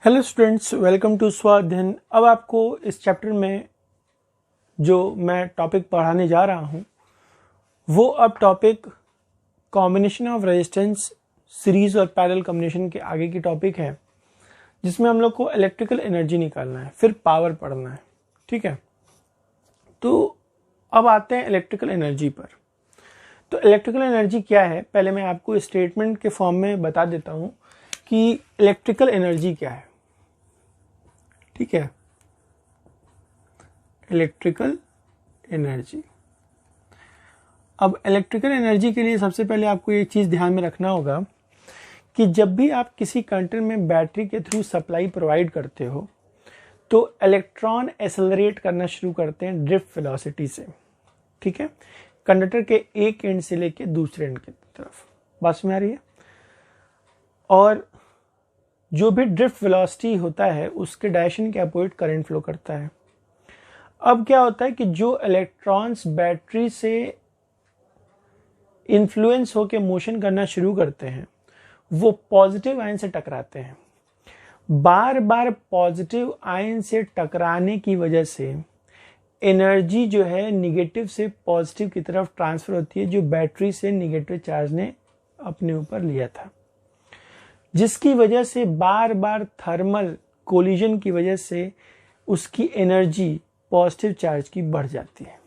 Hello students, welcome to Swadhyayan. अब आपको इस चैप्टर में जो मैं टॉपिक पढ़ाने जा रहा हूँ वो अब topic combination of resistance series और पैरेलल कॉम्बिनेशन के आगे की टॉपिक है, जिसमें हम लोग को इलेक्ट्रिकल एनर्जी निकालना है, फिर पावर पढ़ना है। ठीक है, तो अब आते हैं इलेक्ट्रिकल एनर्जी पर। तो इलेक्ट्रिकल एनर्जी क्या है, पहले मैं आपको स्टेटमेंट के फॉर्म में बता देता हूँ कि इलेक्ट्रिकल एनर्जी क्या है। ठीक है, इलेक्ट्रिकल एनर्जी। अब इलेक्ट्रिकल एनर्जी के लिए सबसे पहले आपको एक चीज ध्यान में रखना होगा कि जब भी आप किसी कंडक्टर में बैटरी के थ्रू सप्लाई प्रोवाइड करते हो तो इलेक्ट्रॉन एक्सेलरेट करना शुरू करते हैं ड्रिफ्ट वेलोसिटी से। ठीक है, कंडक्टर के एक एंड से लेके दूसरे एंड की तरफ। बात समझ आ रही है? और जो भी ड्रिफ्ट वेलोसिटी होता है उसके डायरेक्शन के अपोजिट करंट फ्लो करता है। अब क्या होता है कि जो इलेक्ट्रॉन्स बैटरी से इन्फ्लुएंस होकर मोशन करना शुरू करते हैं वो पॉजिटिव आयन से टकराते हैं। बार बार पॉजिटिव आयन से टकराने की वजह से एनर्जी जो है निगेटिव से पॉजिटिव की तरफ ट्रांसफर होती है, जो बैटरी से निगेटिव चार्ज ने अपने ऊपर लिया था, जिसकी वजह से बार बार थर्मल कोलिजन की वजह से उसकी एनर्जी पॉजिटिव चार्ज की बढ़ जाती है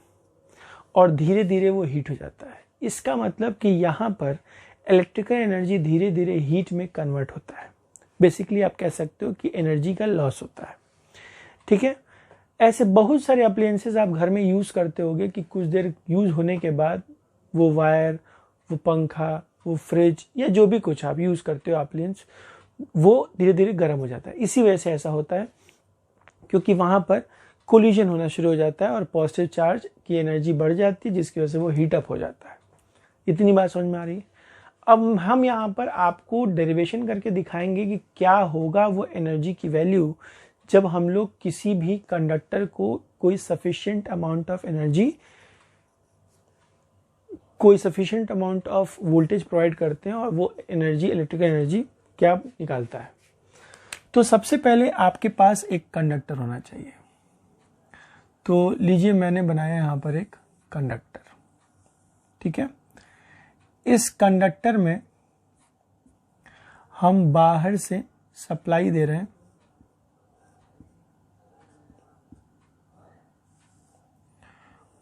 और धीरे धीरे वो हीट हो जाता है। इसका मतलब कि यहाँ पर इलेक्ट्रिकल एनर्जी धीरे धीरे हीट में कन्वर्ट होता है। बेसिकली आप कह सकते हो कि एनर्जी का लॉस होता है। ठीक है, ऐसे बहुत सारे अप्लायंसेस आप घर में यूज करते होगे कि कुछ देर यूज होने के बाद वो वायर, वो पंखा, वो फ्रिज या जो भी कुछ आप यूज करते हो अप्लायंस, वो धीरे धीरे गर्म हो जाता है। इसी वजह से ऐसा होता है क्योंकि वहां पर कोलिजन होना शुरू हो जाता है और पॉजिटिव चार्ज की एनर्जी बढ़ जाती है, जिसकी वजह से वो हीट अप हो जाता है। इतनी बात समझ में आ रही है? अब हम यहाँ पर आपको डेरिवेशन करके दिखाएंगे कि क्या होगा वो एनर्जी की वैल्यू जब हम लोग किसी भी कंडक्टर को कोई सफिशिएंट अमाउंट ऑफ एनर्जी, कोई sufficient amount of voltage provide करते हैं और वो एनर्जी, इलेक्ट्रिकल एनर्जी क्या निकालता है। तो सबसे पहले आपके पास एक कंडक्टर होना चाहिए। तो लीजिए, मैंने बनाया यहाँ पर एक कंडक्टर। ठीक है, इस कंडक्टर में हम बाहर से सप्लाई दे रहे हैं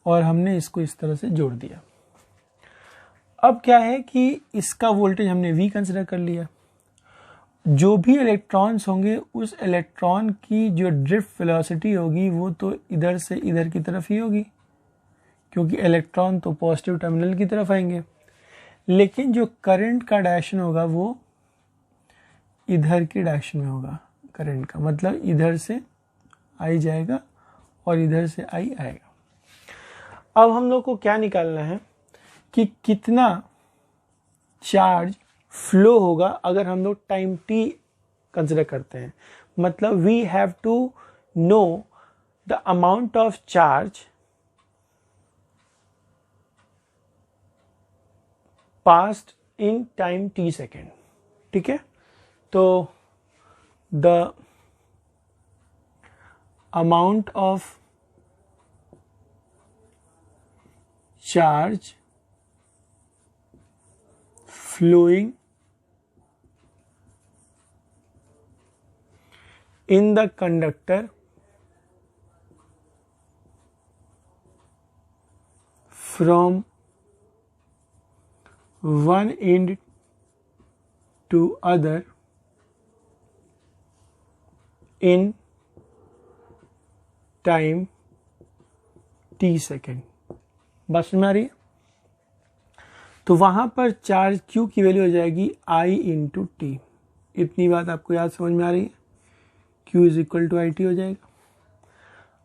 और हमने इसको इस तरह से जोड़ दिया। अब क्या है कि इसका वोल्टेज हमने V कंसिडर कर लिया। जो भी इलेक्ट्रॉन्स होंगे उस इलेक्ट्रॉन की जो ड्रिफ्ट वेलोसिटी होगी वो तो इधर से इधर की तरफ ही होगी, क्योंकि इलेक्ट्रॉन तो पॉजिटिव टर्मिनल की तरफ आएंगे। लेकिन जो करंट का डायरेक्शन होगा वो इधर की डायरेक्शन में होगा। करंट का मतलब इधर से आई जाएगा और इधर से आई आएगा। अब हम लोग को क्या निकालना है कि कितना चार्ज फ्लो होगा अगर हम लोग टाइम t कंसिडर करते हैं। मतलब we have to know the amount of charge passed in time t second. ठीक है, तो the amount of charge flowing in the conductor from one end to other in time t second. बात समझ में आ रही है? तो वहां पर चार्ज Q की वैल्यू हो जाएगी I इंटू टी। इतनी बात आपको याद समझ में आ रही है? Q is equal to I T हो जाएगा।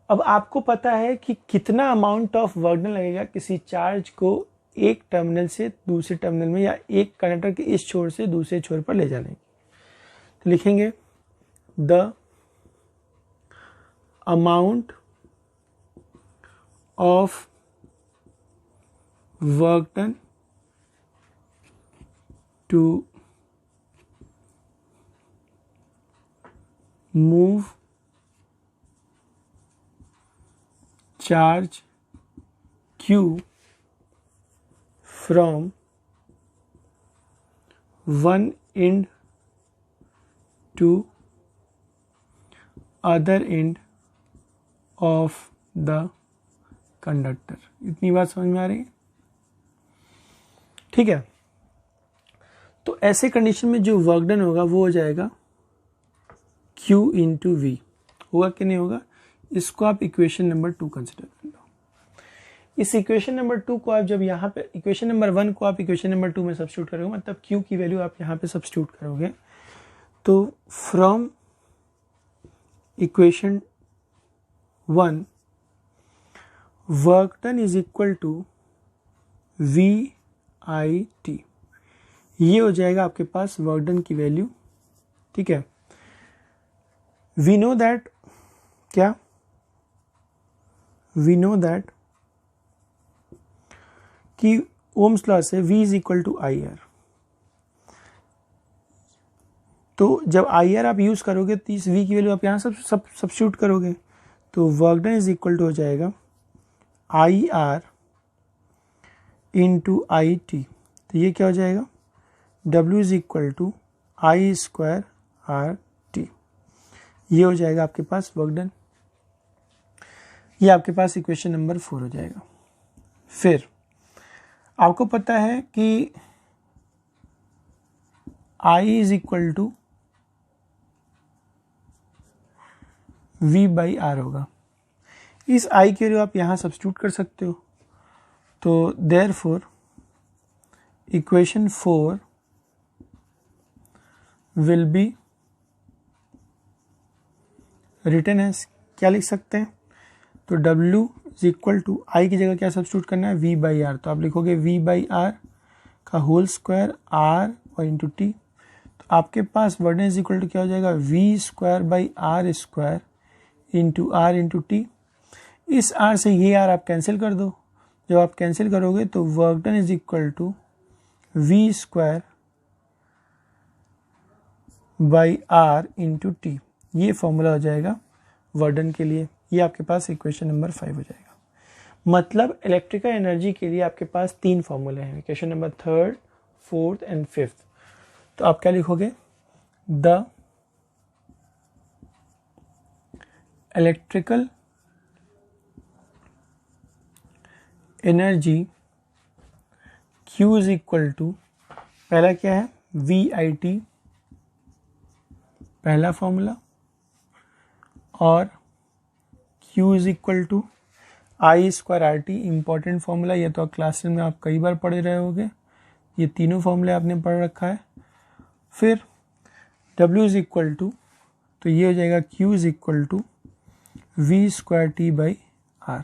अब आपको पता है कि कितना अमाउंट ऑफ वर्क लगेगा किसी चार्ज को एक टर्मिनल से दूसरे टर्मिनल में या एक कंडक्टर के इस छोर से दूसरे छोर पर ले जाने की। तो लिखेंगे the amount of work done to move charge Q from one end to other end of the conductor। इतनी बात समझ में आ रही है? ठीक है, तो ऐसे कंडीशन में जो वर्क डन होगा वो हो जाएगा Q इंटू वी। होगा कि नहीं होगा? इसको आप इक्वेशन नंबर 2 कंसिडर कर लो। इस इक्वेशन नंबर 2 को आप जब यहाँ पे इक्वेशन नंबर 1 को आप इक्वेशन नंबर 2 में सब्स्टिट्यूट करोगे, मतलब Q की वैल्यू आप यहाँ पे सब्स्टिट्यूट करोगे, तो from equation 1 work done is equal to VIT। ये हो जाएगा आपके पास वर्क डन की वैल्यू। ठीक है, वी नो दैट, क्या वी नो दैट कि ओम्स लॉ से V is equal to IR। तो जब IR आप यूज करोगे तो इस V की वैल्यू आप यहाँ सब सब्स्टिट्यूट करोगे, तो work done is equal to हो जाएगा IR इंटू IT। तो ये क्या हो जाएगा? W is equal to I square RT। ये हो जाएगा आपके पास वर्क डन। ये आपके पास इक्वेशन नंबर 4 हो जाएगा। फिर आपको पता है कि I is equal to V by R होगा। इस I की वैल्यू आप यहाँ सब्स्टिट्यूट कर सकते हो, तो therefore equation 4 will be written as, क्या लिख सकते हैं? तो W is equal to I की जगह क्या सब्स्टिट्यूट करना है? V by R. तो आप लिखोगे V बाई आर का होल स्क्वायर R और इंटू टी। तो आपके पास work done is equal to क्या हो जाएगा? V square by R square into R into T. इस R से ये R आप कैंसिल कर दो। जब आप कैंसिल करोगे तो work done is equal to V square by R into T. ये फॉर्मूला हो जाएगा वर्क डन के लिए। ये आपके पास इक्वेशन नंबर 5 हो जाएगा। मतलब इलेक्ट्रिकल एनर्जी के लिए आपके पास 3 फॉर्मूले हैं, equation number 3rd, 4th and 5th। तो आप क्या लिखोगे? The electrical energy Q is equal to, पहला क्या है? VIT पहला फॉर्मूला, और Q is equal to I square RT important formula. ये तो क्लास में आप कई बार पढ़ रहे होगे, ये तीनों फॉर्मूले आपने पढ़ रखा है। फिर W इज इक्वल टू, तो ये हो जाएगा Q is equal to V square T by R।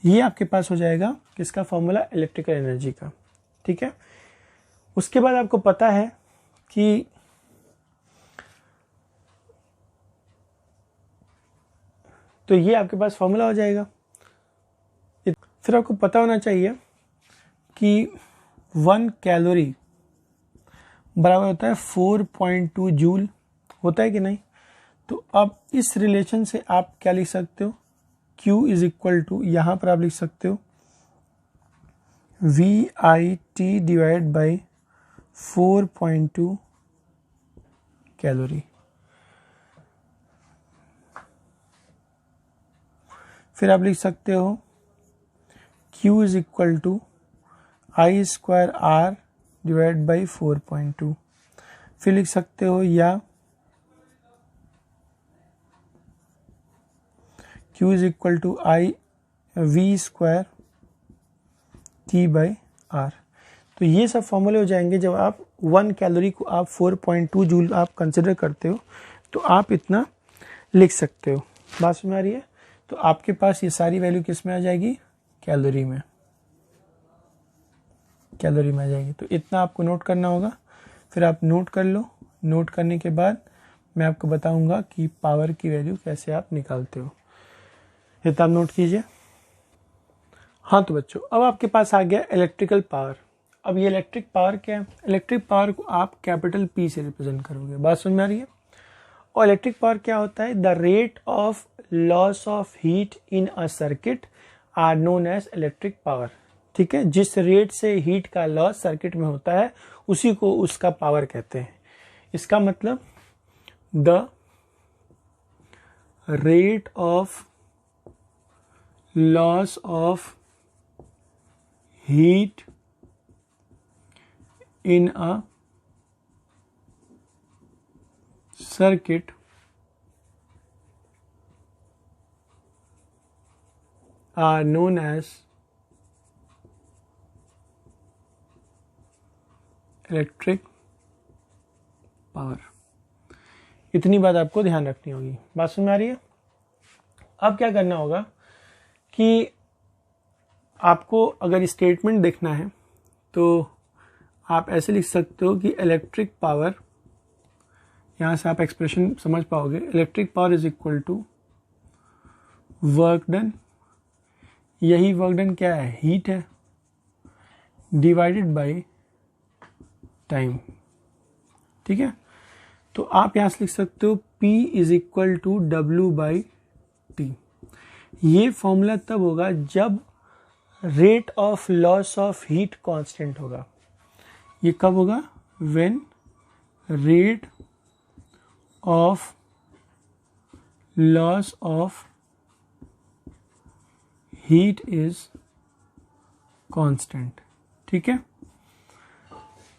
ये आपके पास हो जाएगा किसका फॉर्मूला? इलेक्ट्रिकल एनर्जी का। ठीक है, उसके बाद आपको पता है कि तो ये आपके पास फॉर्मूला हो जाएगा। फिर आपको पता होना चाहिए कि 1 कैलोरी बराबर होता है 4.2 जूल, होता है कि नहीं? तो अब इस रिलेशन से आप क्या लिख सकते हो? Q इज इक्वल टू, यहाँ पर आप लिख सकते हो VIT डिवाइड बाई 4.2 कैलोरी। फिर आप लिख सकते हो Q is equal to I square R divide by 4.2। फिर लिख सकते हो या Q is equal to V square T by R। तो ये सब फॉर्मूले हो जाएंगे। जब आप 1 कैलोरी को आप 4.2 जूल आप कंसिडर करते हो तो आप इतना लिख सकते हो। बात समझ में आ रही है? तो आपके पास ये सारी वैल्यू किस में आ जाएगी? कैलोरी में, कैलोरी में आ जाएगी। तो इतना आपको नोट करना होगा। फिर आप नोट कर लो। नोट करने के बाद मैं आपको बताऊंगा कि पावर की वैल्यू कैसे आप निकालते हो। इतना आप नोट कीजिए। हाँ तो बच्चों, अब आपके पास आ गया इलेक्ट्रिकल पावर। अब ये इलेक्ट्रिक पावर क्या है? इलेक्ट्रिक पावर को आप कैपिटल P से रिप्रेजेंट करोगे। बात समझ में आ रही है? और इलेक्ट्रिक पावर क्या होता है? The rate of loss of heat in a circuit are known as electric power. ठीक है, जिस रेट से हीट का लॉस सर्किट में होता है उसी को उसका पावर कहते हैं। इसका मतलब the rate of loss of heat in a circuit are known as electric power. इतनी बात आपको ध्यान रखनी होगी। बात समझ में आ रही है? अब क्या करना होगा कि आपको अगर स्टेटमेंट देखना है तो आप ऐसे लिख सकते हो कि इलेक्ट्रिक पावर, यहां से आप एक्सप्रेशन समझ पाओगे, electric power is equal to work done, यही वर्क डन क्या है? हीट है, डिवाइडेड बाय टाइम। ठीक है, तो आप यहां से लिख सकते हो P is equal to W by T. ये फॉर्मूला तब होगा जब rate of loss of heat constant होगा। ये कब होगा? When rate of loss of heat is constant. ठीक है,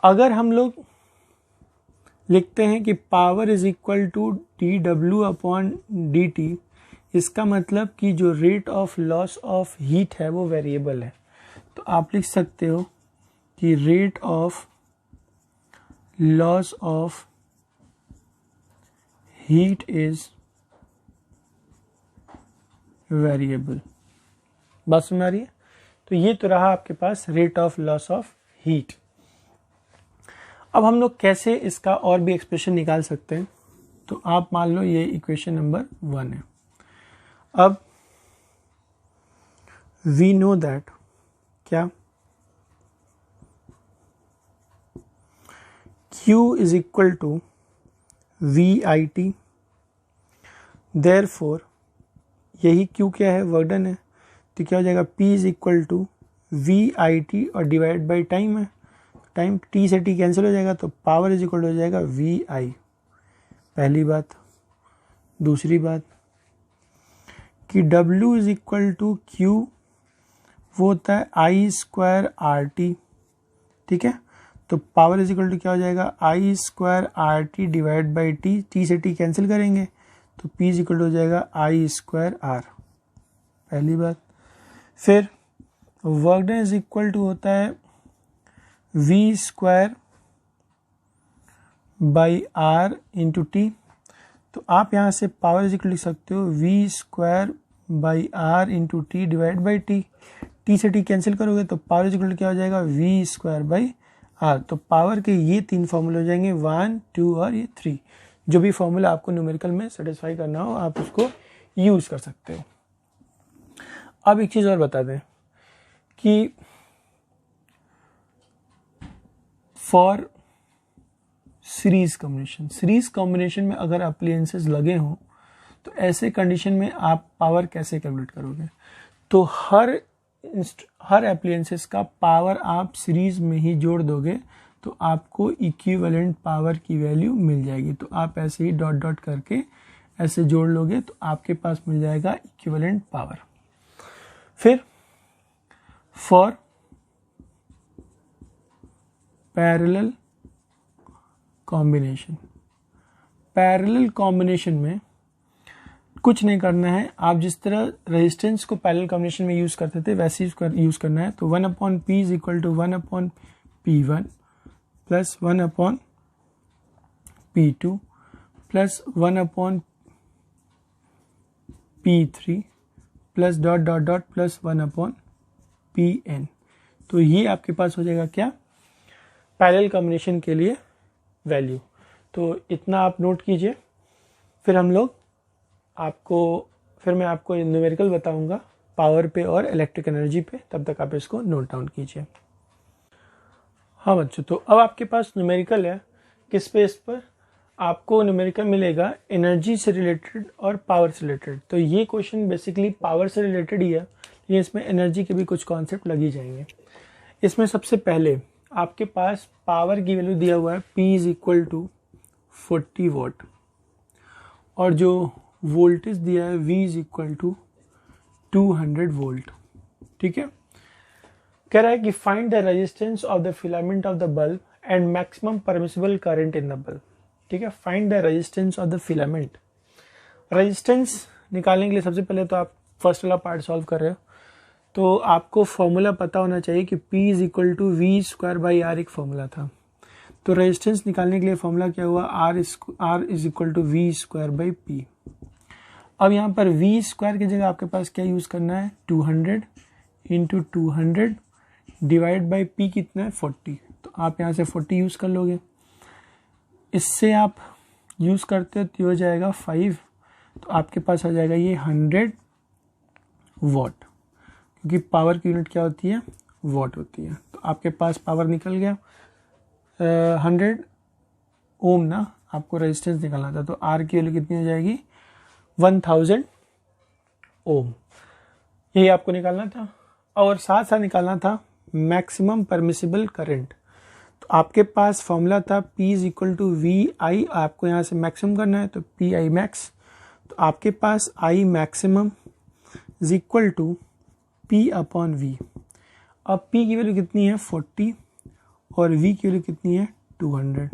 अगर हम लोग लिखते हैं कि power is equal to dW upon dt, इसका मतलब कि जो rate of loss of heat है वो वेरिएबल है। तो आप लिख सकते हो कि rate of loss of heat is variable. बात समझ आ रही है? तो ये तो रहा आपके पास rate of loss of heat. अब हम लोग कैसे इसका और भी एक्सप्रेशन निकाल सकते हैं? तो आप मान लो ये इक्वेशन नंबर 1 है। अब वी नो दैट क्या Q is equal to VIT, therefore यही Q क्या है? वर्क डन है। तो क्या हो जाएगा? P is equal to VIT और डिवाइड बाई टाइम है, टाइम T से T कैंसिल हो जाएगा, तो पावर इज इक्वल हो जाएगा VI। पहली बात। दूसरी बात कि W is equal to Q, वो होता है I स्क्वायर RT। ठीक है, तो पावर इज इक्वल टू क्या हो जाएगा? I square RT divide by T, T से टी कैंसिल करेंगे तो P इज इक्वल टू हो जाएगा I स्क्वायर R। पहली बात। फिर work done is equal to होता है V square by R into T. तो आप यहाँ से पावर इज इक्वल लिख सकते हो V square by R into T divide by T, T से टी कैंसिल करोगे तो पावर इज इक्वल क्या हो जाएगा? V square by R। तो पावर के ये 3 फॉर्मूले हो जाएंगे, 1, 2 और ये 3। जो भी फॉर्मूला आपको न्यूमेरिकल में सेटिस्फाई करना हो आप उसको यूज कर सकते हो। अब एक चीज और बता दें कि फॉर सीरीज कॉम्बिनेशन में अगर अप्लायंसेस लगे हों तो ऐसे कंडीशन में आप पावर कैसे कैलकुलेट करोगे? तो हर अप्लायंसेस का पावर आप सीरीज में ही जोड़ दोगे तो आपको इक्विवेलेंट पावर की वैल्यू मिल जाएगी। तो आप ऐसे ही डॉट डॉट करके ऐसे जोड़ लोगे तो आपके पास मिल जाएगा इक्विवेलेंट पावर। फिर फॉर पैरेलल कॉम्बिनेशन में कुछ नहीं करना है, आप जिस तरह रेजिस्टेंस को पैरेलल कॉम्बिनेशन में यूज करते थे वैसे ही यूज करना है। तो 1/P is equal to 1/P1 plus 1/P2 plus 1/P3 plus dot dot dot plus 1/Pn। तो ये आपके पास हो जाएगा क्या? पैरेलल कॉम्बिनेशन के लिए वैल्यू। तो इतना आप नोट कीजिए। फिर मैं आपको न्यूमेरिकल बताऊंगा पावर पे और इलेक्ट्रिक एनर्जी पे, तब तक आप इसको नोट डाउन कीजिए। हाँ बच्चों, तो अब आपके पास न्यूमेरिकल है किस पे? इस पर आपको न्यूमेरिकल मिलेगा एनर्जी से रिलेटेड और पावर से रिलेटेड। तो ये क्वेश्चन बेसिकली पावर से रिलेटेड ही है, लेकिन इसमें एनर्जी के भी कुछ कॉन्सेप्ट लग ही जाएंगे। इसमें सबसे पहले आपके पास पावर की वैल्यू दिया हुआ है P is equal to 40 watt, और जो वोल्टेज दिया है V is equal to 200 volt. ठीक है, कह रहा है कि find the resistance of the filament of the bulb and maximum permissible current in the bulb. ठीक है, find the resistance of the filament. Resistance निकालने के लिए सबसे पहले तो आप फर्स्ट वाला पार्ट सॉल्व कर रहे हो, तो आपको फॉर्मूला पता होना चाहिए कि P is equal to V square by R एक फॉर्मूला था। तो रेजिस्टेंस निकालने के लिए फॉर्मूला क्या हुआ, R is equal to V square by P. अब यहाँ पर वी स्क्वायर की जगह आपके पास क्या यूज करना है, 200 इंटू 200 डिवाइड बाई पी कितना है 40। तो आप यहाँ से 40 यूज कर लोगे, इससे आप यूज करते हो तो हो जाएगा 5, तो आपके पास आ जाएगा ये 100 वॉट, क्योंकि पावर की यूनिट क्या होती है, वॉट होती है। तो आपके पास पावर निकल गया 100 ओम ना, आपको रेजिस्टेंस निकालना था, तो आर की वैल्यू कितनी हो जाएगी 1000 ओम, यही आपको निकालना था। और साथ साथ निकालना था मैक्सिमम परमिसिबल करंट। तो आपके पास फॉर्मूला था P is equal to V I, आपको यहाँ से मैक्सिमम करना है तो पी आई मैक्स। तो आपके पास I maximum is equal to P upon V. अब P की वैल्यू कितनी है 40 और V की वैल्यू कितनी है 200,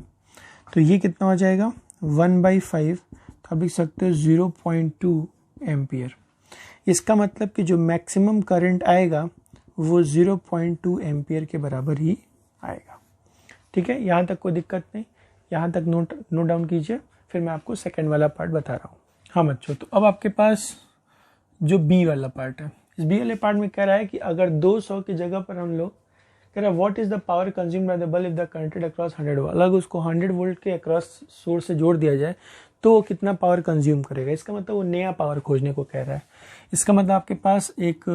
तो ये कितना हो जाएगा 1/5, तो आप लिख सकते हो 0.2 एम्पियर। इसका मतलब कि जो मैक्सिमम करंट आएगा वो 0.2 एम्पियर के बराबर ही आएगा। ठीक है, यहाँ तक कोई दिक्कत नहीं, यहाँ तक नोट डाउन कीजिए, फिर मैं आपको सेकंड वाला पार्ट बता रहा हूँ। हाँ बच्चों, तो अब आपके पास जो बी वाला पार्ट है, इस बी वाले पार्ट में कह रहा है कि अगर 200 की जगह पर हम लोग कह रहा है what is the power consumed by the bulb if the connected across 100 volt, अलग उसको 100 वोल्ट के अक्रॉस सोर्स से जोड़ दिया जाए तो वो कितना पावर कंज्यूम करेगा। इसका मतलब वो नया पावर खोजने को कह रहा है। इसका मतलब आपके पास एक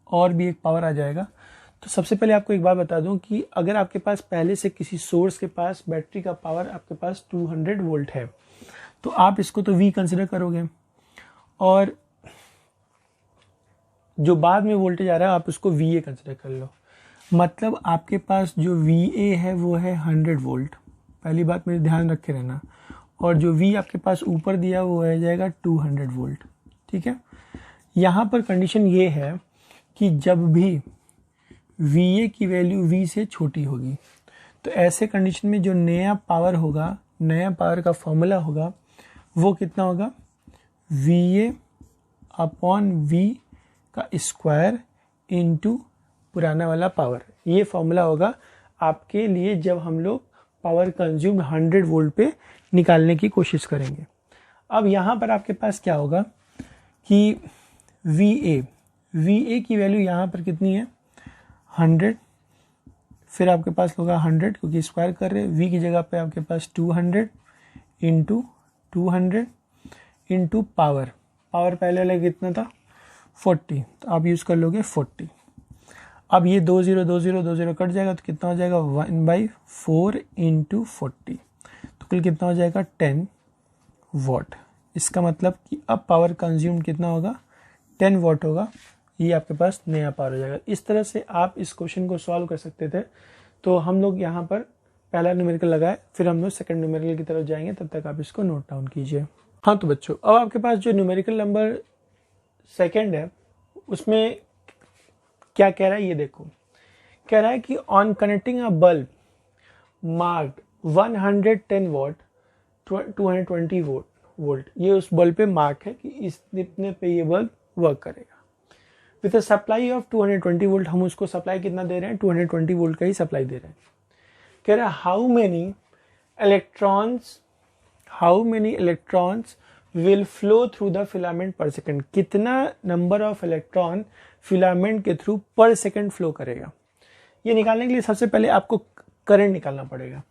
और भी एक पावर आ जाएगा। तो सबसे पहले आपको एक बात बता दूं कि अगर आपके पास पहले से किसी सोर्स के पास बैटरी का पावर आपके पास 200 वोल्ट है, तो आप इसको तो V कंसिडर करोगे, और जो बाद में वोल्टेज आ रहा है आप उसको VA कंसिडर कर लो। मतलब आपके पास जो VA है वो है 100 वोल्ट, पहली बात मेरे ध्यान रखे रहना, और जो V आपके पास ऊपर दिया वो है जाएगा 200 वोल्ट। ठीक है, यहाँ पर कंडीशन ये है कि जब भी VA की वैल्यू V से छोटी होगी, तो ऐसे कंडीशन में जो नया पावर होगा, नया पावर का फॉर्मूला होगा वो कितना होगा, VA अपॉन V का स्क्वायर इनटू पुराना वाला पावर। ये फॉर्मूला होगा आपके लिए जब हम लोग पावर कंज्यूम्ड 100 वोल्ट पे निकालने की कोशिश करेंगे। अब यहाँ पर आपके पास क्या होगा कि VA की वैल्यू यहाँ पर कितनी है 100, फिर आपके पास होगा 100 क्योंकि स्क्वायर कर रहे हैं, V की जगह पे आपके पास 200 इंटू 200 इंटू पावर पहले वाला कितना था 40, तो आप यूज़ कर लोगे 40। अब ये 20 कट जाएगा तो कितना हो जाएगा 1/4 इंटू 40, तो कुल कितना हो जाएगा 10 वॉट। इसका मतलब कि अब पावर कंज्यूम कितना होगा 10 वॉट होगा, ये आपके पास नया पावर हो जाएगा। इस तरह से आप इस क्वेश्चन को सॉल्व कर सकते थे। तो हम लोग यहाँ पर पहला न्यूमेरिकल लगाए, फिर हम लोग सेकंड न्यूमेरिकल की तरफ जाएंगे, तब तक आप इसको नोट डाउन कीजिए। हाँ तो बच्चों, अब आपके पास जो न्यूमेरिकल नंबर सेकंड है उसमें क्या कह रहा है ये देखो। कह रहा है कि on connecting a bulb marked 110 what 220 volt, ये उस बल्ब पे मार्क है कि इस इतने पे ये बल्ब वर्क करेगा। With a supply of 220 volt, हम उसको सप्लाई कितना दे रहे हैं 220 वोल्ट का ही सप्लाई दे रहे हैं। कह रहा है how many electrons will flow through the filament पर सेकेंड, कितना नंबर ऑफ इलेक्ट्रॉन फिलामेंट के थ्रू पर सेकेंड फ्लो करेगा। ये निकालने के लिए सबसे पहले आपको करंट निकालना पड़ेगा।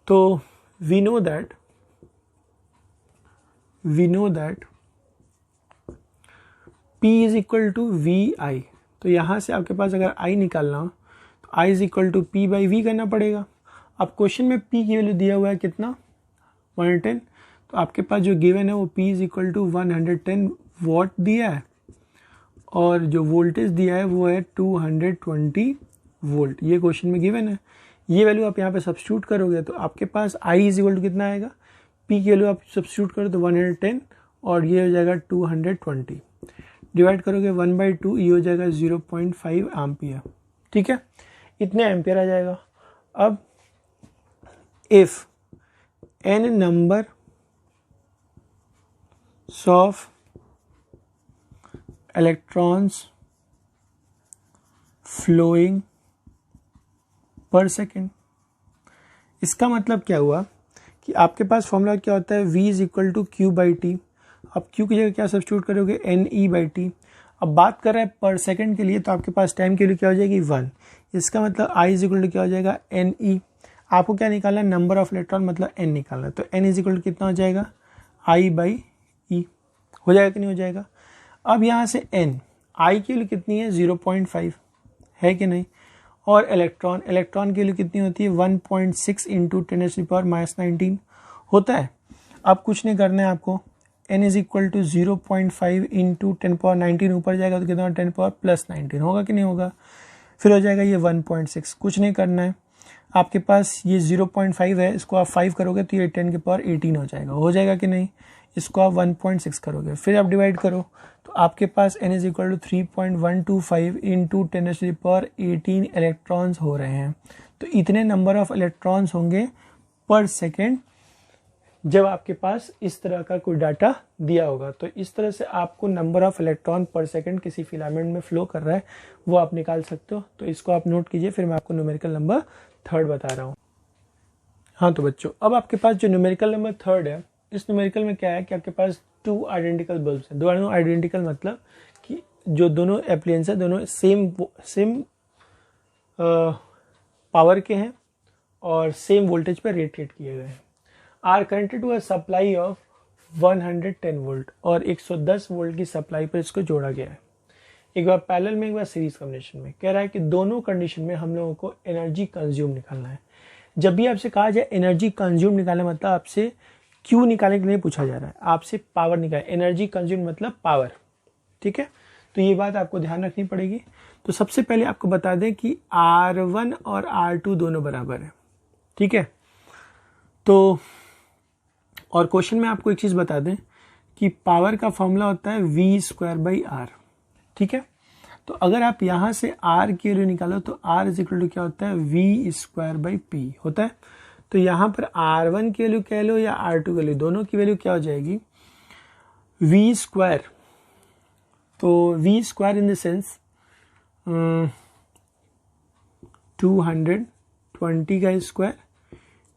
तो we know that P is equal to VI, तो यहां से आपके पास अगर I निकालना हो तो I is equal to P by V करना पड़ेगा। अब क्वेश्चन में P की वैल्यू दिया हुआ है कितना 110, तो आपके पास जो गिवन है वो P is equal to 110 watt दिया है और जो वोल्टेज दिया है वो है 220 वोल्ट। ये क्वेश्चन में गिवन है। ये वैल्यू आप यहाँ पे सब्स्टिट्यूट करोगे तो आपके पास I इज इक्वल टू कितना आएगा, P की वैल्यू आप सब्स्टिट्यूट करो तो 110 और ये हो जाएगा 220, डिवाइड करोगे 1/2, ये हो जाएगा 0.5 एम्पियर। ठीक है, इतने एम्पियर आ जाएगा। अब if n number of electrons flowing per second, इसका मतलब क्या हुआ कि आपके पास फॉर्मूला क्या होता है, v is equal to Q by T. अब q की जगह क्या सब्स्टिट्यूट करोगे, NE/T। अब बात कर रहे हैं पर सेकंड के लिए, तो आपके पास टाइम के लिए क्या हो जाएगी 1। इसका मतलब I इज इक्वल टू क्या हो जाएगा, NE। आपको क्या निकालना है, नंबर ऑफ इलेक्ट्रॉन मतलब n निकालना है, तो n इज इक्वल टू कितना हो जाएगा, I/E। हो जाएगा कि नहीं हो जाएगा। अब यहाँ से n, I की वैल्यू कितनी है 0.5 है कि नहीं, और इलेक्ट्रॉन की वैल्यू कितनी होती है 1.6 इंटू 10⁻⁻19 होता है। अब कुछ नहीं करना है आपको, n is equal to 0.5 into 10⁻19 ऊपर जाएगा तो कितना 10⁻+19 होगा कि नहीं होगा, फिर हो जाएगा ये 1.6। कुछ नहीं करना है, आपके पास ये 0.5 है, इसको आप 5 करोगे तो ये 10⁻18 हो जाएगा कि नहीं। इसको आप 1.6 करोगे, फिर आप डिवाइड करो तो आपके पास n is equal to 3.125 into 10⁻18 electrons हो रहे हैं। तो इतने नंबर ऑफ इलेक्ट्रॉन्स होंगे पर सेकेंड जब आपके पास इस तरह का कोई डाटा दिया होगा। तो इस तरह से आपको नंबर ऑफ इलेक्ट्रॉन पर सेकेंड किसी फिलामेंट में फ्लो कर रहा है वो आप निकाल सकते हो। तो इसको आप नोट कीजिए, फिर मैं आपको न्यूमेरिकल नंबर 3 बता रहा हूँ। हाँ तो बच्चों, अब आपके पास जो न्यूमेरिकल नंबर 3 है, इस न्यूमेरिकल में क्या है कि आपके पास 2 आइडेंटिकल बल्ब्स हैं। दोनों आइडेंटिकल मतलब कि जो दोनों एप्लियंस है दोनों सेम पावर के हैं और सेम वोल्टेज पर रेटेड किए गए हैं। Are connected to a supply of 110 volt और 110 वोल्ट की सप्लाई पर इसको जोड़ा गया है। एक बार पैरेलल में, एक बार सीरीज कॉम्बिनेशन में। कह रहा है कि दोनों कंडीशन में हम लोगों को एनर्जी कंज्यूम निकालना है। जब भी आपसे कहा जाए एनर्जी कंज्यूम निकालना, मतलब आपसे क्यू निकालने के लिए पूछा जा रहा है, आपसे पावर निकाल, एनर्जी कंज्यूम मतलब पावर। ठीक है, तो ये बात आपको ध्यान रखनी पड़ेगी। तो सबसे पहले आपको बता दें कि R1 और R2 दोनों बराबर है। ठीक है, तो और क्वेश्चन में आपको एक चीज बता दें कि पावर का फॉर्मूला होता है V²/R। ठीक है, तो अगर आप यहां से R की वैल्यू निकालो तो R इज इक्वल टू क्या होता है, V²/P होता है। तो यहां पर R1 की वैल्यू कह लो या R2 की वैल्यू, दोनों की वैल्यू क्या हो जाएगी, V²। तो V² इन द सेंस 220 का square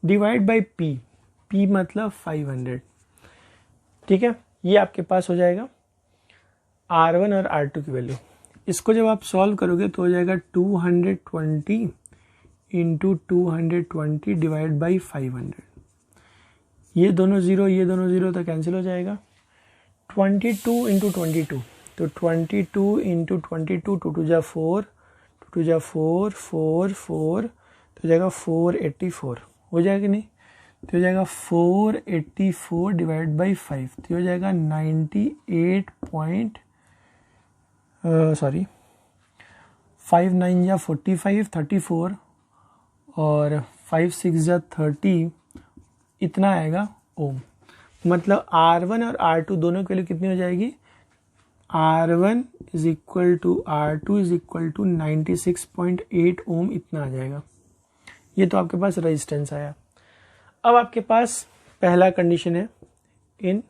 divide by P, P मतलब 500। ठीक है, ये आपके पास हो जाएगा R1 और R2 की वैल्यू। इसको जब आप सॉल्व करोगे तो हो जाएगा 220 इंटू 220 डिवाइड बाई 500। ये दोनों जीरो तो कैंसिल हो जाएगा। 22 इंटू 22, तो 22 इंटू 22, 2 जा 4, 2 जा 4, 4 4, तो जाएगा 484 हो जाएगा नहीं, तो हो जाएगा 484 डिवाइड बाई 5, तो हो जाएगा 5 9 या 45, 34 और 5 6 जा 30, इतना आएगा ओम। मतलब R1 और R2 दोनों की वैल्यू कितनी हो जाएगी, R1 is equal to R2 is equal to 96.8 ohm, इतना आ जाएगा। ये तो आपके पास रेजिस्टेंस आया। अब आपके पास पहला कंडीशन है इन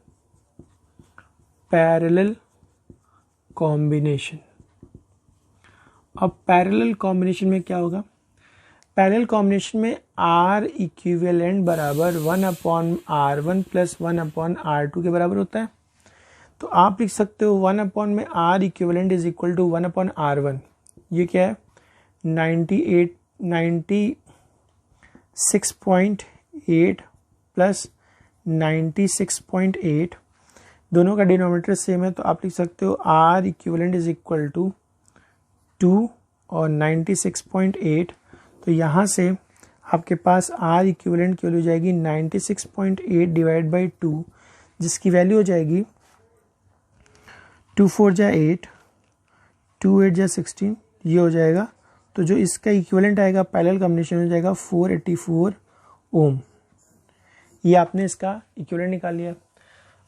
पैरेलल कॉम्बिनेशन। अब पैरेलल कॉम्बिनेशन में क्या होगा, पैरेलल कॉम्बिनेशन में R इक्विवेलेंट बराबर 1/R1 प्लस 1/R2 के बराबर होता है। तो आप लिख सकते हो 1 R equivalent is equal to 1/R1। ये क्या है, 96.8 प्लस 96.8, दोनों का डिनोमिनेटर सेम है, तो आप लिख सकते हो R equivalent is equal to 2 और 96.8। तो यहाँ से आपके पास आर इक्विवेलेंट की वैल्यू हो जाएगी 96.8 डिवाइड बाई 2, जिसकी वैल्यू हो जाएगी 2 4 जा 8, 2 8 जा 16, ये हो जाएगा। तो जो इसका इक्विवेलेंट आएगा पैरेलल कॉम्बिनेशन हो जाएगा 484 ओम। ये आपने इसका इक्विवेलेंट निकाल लिया।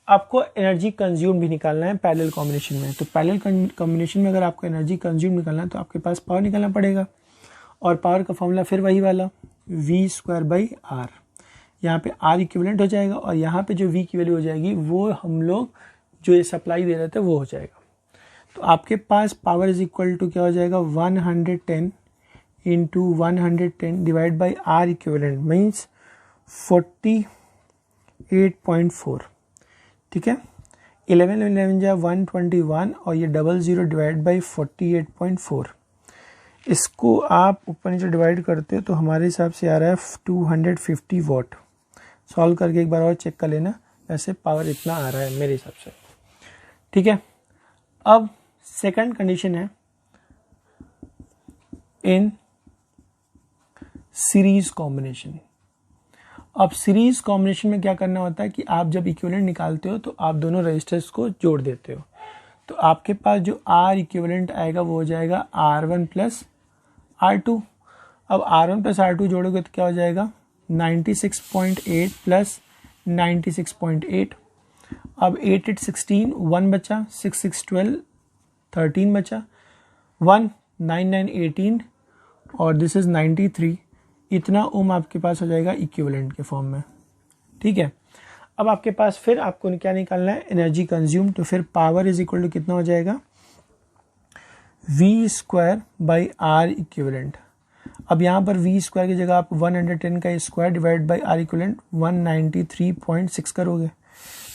आपको एनर्जी कंज्यूम भी निकालना है पैरेलल कॉम्बिनेशन में। तो पैरेलल कॉम्बिनेशन में अगर आपको एनर्जी कंज्यूम निकालना है तो आपके पास पावर निकालना पड़ेगा, और पावर का फॉर्मूला फिर वही वाला V²/R। यहाँ पे R इक्विवेलेंट हो जाएगा और यहाँ पे जो V की वैल्यू हो जाएगी वो हम लोग जो ये सप्लाई दे रहे थे वो हो जाएगा। तो आपके पास पावर इज इक्वल टू क्या हो जाएगा 110 into 110 divide by R equivalent means 48.4। ठीक है, 11 11 जा 121 और ये 00 डिवाइड बाई 48.4। इसको आप ऊपर नीचे डिवाइड करते हो तो हमारे हिसाब से आ रहा है 250 वॉट। सॉल्व करके एक बार और चेक कर लेना, वैसे पावर इतना आ रहा है मेरे हिसाब से। ठीक है, अब सेकंड कंडीशन है इन सीरीज कॉम्बिनेशन। अब सीरीज कॉम्बिनेशन में क्या करना होता है कि आप जब इक्विवेलेंट निकालते हो तो आप दोनों रजिस्टर्स को जोड़ देते हो। तो आपके पास जो R इक्विवेलेंट आएगा वो हो जाएगा R1 प्लस R2। अब R1 प्लस R2 जोड़ोगे तो क्या हो जाएगा 96.8 प्लस 96.8। अब 8 8 16 1 बचा, 6 6 12 13 बचा, 1 9 9 18 और दिस इज 93। इतना ओम आपके पास हो जाएगा इक्विवेलेंट के फॉर्म में। ठीक है, अब आपके पास फिर आपको क्या निकालना है एनर्जी कंज्यूम। तो फिर पावर इज इक्वल टू कितना हो जाएगा V²/R इक्विवेलेंट। अब यहाँ पर V² की जगह आप 110 का square divide by R equivalent 193.6 करोगे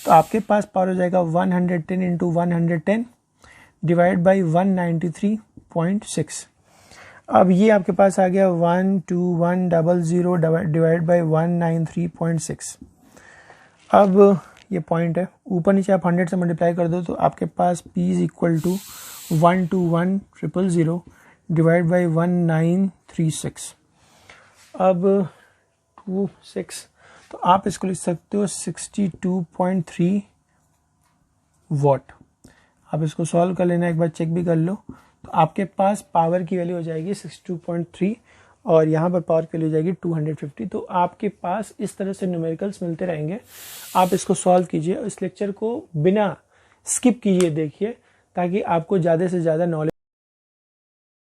तो आपके पास पावर हो जाएगा 110 इंटू 110 डिवाइड बाई 193.6। अब ये आपके पास आ गया 12100 डिवाइड बाई 193.6। अब ये पॉइंट है, ऊपर नीचे आप 100 से मल्टीप्लाई कर दो तो आपके पास P is equal to 121,000 divide by 1936। अब 26 तो आप इसको लिख सकते हो 62.3 वॉट। आप इसको सॉल्व कर लेना, एक बार चेक भी कर लो। तो आपके पास पावर की वैल्यू हो जाएगी 62.3 और यहाँ पर पावर की वैल्यू हो जाएगी 250। तो आपके पास इस तरह से न्यूमेरिकल्स मिलते रहेंगे, आप इसको सॉल्व कीजिए। इस लेक्चर को बिना स्किप कीजिए देखिए, ताकि आपको ज़्यादा से ज़्यादा नॉलेज